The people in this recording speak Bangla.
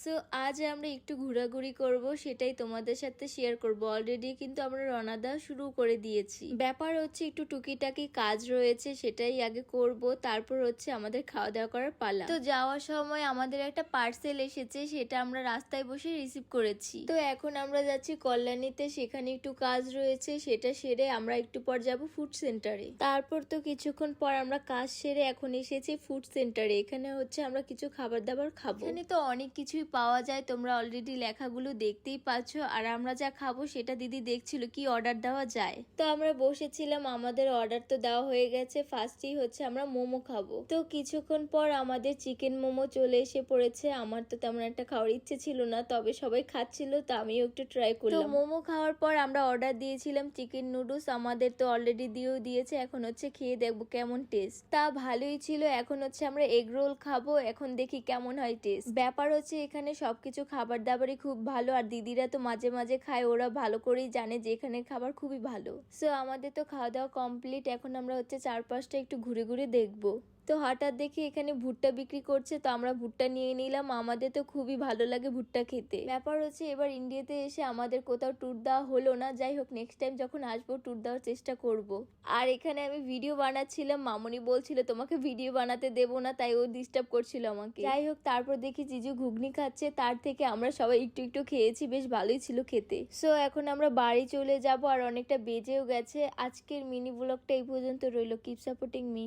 সো আজ আমরা একটু ঘোরাঘুরি করব, সেটাই তোমাদের সাথে শেয়ার করব। অলরেডি কিন্তু আমরা রওনা দেওয়া শুরু করে দিয়েছি। ব্যাপার হচ্ছে একটু টুকিটাকি কাজ রয়েছে, সেটাই আগে করব, তারপর হচ্ছে আমাদের খাওয়া দাওয়া করার পালা। তো যাওয়ার সময় আমাদের একটা পার্সেল এসেছে, সেটা আমরা রাস্তায় বসে রিসিভ করেছি। তো এখন আমরা যাচ্ছি কল্যাণীতে, সেখানে একটু কাজ রয়েছে, সেটা সেরে আমরা একটু পর যাব ফুড সেন্টারে। তারপর তো কিছুক্ষণ পর আমরা কাজ সেরে এখন এসেছি ফুড সেন্টারে। এখানে হচ্ছে আমরা কিছু খাবার দাবার খাবো। এখানে তো অনেক কিছুই পাওয়া যায়, তোমরা অলরেডি লেখাগুলো দেখতেই পাচ্ছ। আর আমরা যা খাবো সেটা দিদি দেখছিল কি অর্ডার দেওয়া যায়। তো আমরা বসেছিলাম, আমাদের অর্ডার তো দেওয়া হয়ে গেছে। ফার্স্টেই হচ্ছে আমরা মোমো খাবো। তো কিছুক্ষণ পর আমাদের চিকেন মোমো চলে এসে পড়েছে। আমার তো তেমন একটা খাওয়ার ইচ্ছে ছিল না, তবে সবাই খাচ্ছিল তো আমিও একটু ট্রাই করলাম। তো মোমো খাওয়ার পর আমরা অর্ডার দিয়েছিলাম চিকেন নুডলস, আমাদের তো অলরেডি দিয়েও দিয়েছে। এখন হচ্ছে খেয়ে দেখবো কেমন টেস্ট। তা ভালোই ছিল। এখন হচ্ছে আমরা এগ রোল খাবো, এখন দেখি কেমন হয় টেস্ট। ব্যাপার হচ্ছে এখানে সবকিছু খাবার দাবারই খুব ভালো, আর দিদিরা তো মাঝে মাঝে খায়, ওরা ভালো করেই জানে যে এখানের খাবার খুবই ভালো। সো আমাদের তো খাওয়া দাওয়া কমপ্লিট। এখন আমরা হচ্ছে চারপাশটা একটু ঘুরে ঘুরে দেখবো। তো হঠাৎ দেখি এখানে ভুট্টা বিক্রি করছে, তো আমরা ভুট্টা নিয়ে নিলাম। আমাদের তো খুবই ভালো লাগে ভুট্টা খেতে। ব্যাপার হচ্ছে এবার ইন্ডিয়াতে এসে আমাদের কোথাও ট্যুর দেওয়া হলো না, যাই হোক নেক্সট টাইম যখন আসবো ট্যুর দেওয়ার চেষ্টা করব। আর এখানে আমি ভিডিও বানাচ্ছিলাম, মামুনি বলছিল তোমাকে ভিডিও বানাতে দেবো না, তাই ও ডিস্টার্ব করছিল আমাকে। যাই হোক তারপর দেখি জিজু ঘুগনি খাচ্ছে, তার থেকে আমরা সবাই একটু একটু খেয়েছি, বেশ ভালোই ছিল খেতে। সো এখন আমরা বাড়ি চলে যাব, আর অনেকটা বেজেও গেছে। আজকের মিনি ব্লগটা এই পর্যন্ত রইল। Keep supporting me.